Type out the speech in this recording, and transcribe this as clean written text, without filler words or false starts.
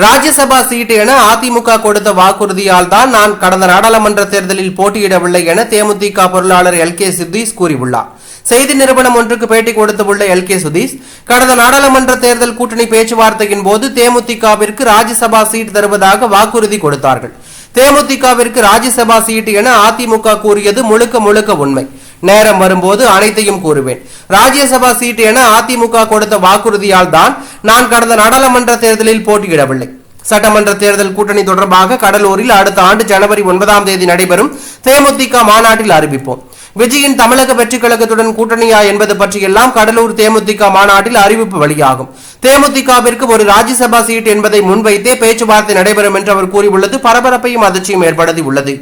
Rajya Sabha seat என அதிமுக கொடுத்த வாக்குறுதியால் தான் நான் கடந்த நாடாளுமன்ற தேர்தலில் போட்டியிடவில்லை என தேமுதிக பொருளாளர் எல்.கே. சுதீஷ் கூறியுள்ளார். செய்தி நிறுவனம் ஒன்றுக்கு பேட்டி கொடுத்துள்ள எல்.கே. சுதீஷ், கடந்த நாடாளுமன்ற தேர்தல் கூட்டணி பேச்சுவார்த்தையின் போது தேமுதிகவிற்கு ராஜ்யசபா சீட் தருவதாக வாக்குறுதி கொடுத்தார்கள். தேமுதிகவிற்கு ராஜ்யசபா சீட் என அதிமுக கூறியது முழுக்க முழுக்க உண்மை. நேரம் வரும்போது அனைத்தையும் கூறுவேன். ராஜ்யசபா சீட் என அதிமுக கொடுத்த வாக்குறுதியால் தான் நான் கடந்த நாடாளுமன்ற தேர்தலில் போட்டியிடவில்லை. சட்டமன்ற தேர்தல் கூட்டணி தொடர்பாக கடலூரில் அடுத்த ஆண்டு ஜனவரி 9 நடைபெறும் தேமுதிக மாநாட்டில் அறிவிப்போம். விஜயின் தமிழக வெற்றி கழகத்துடன் கூட்டணியா என்பது பற்றியெல்லாம் கடலூர் தேமுதிக மாநாட்டில் அறிவிப்பு வெளியாகும். தேமுதிகவிற்கு ஒரு ராஜ்யசபா சீட் என்பதை முன்வைத்தே பேச்சுவார்த்தை நடைபெறும் என்று அவர் கூறியுள்ளது பரபரப்பையும் அதிர்ச்சியும் ஏற்படுத்தி உள்ளது.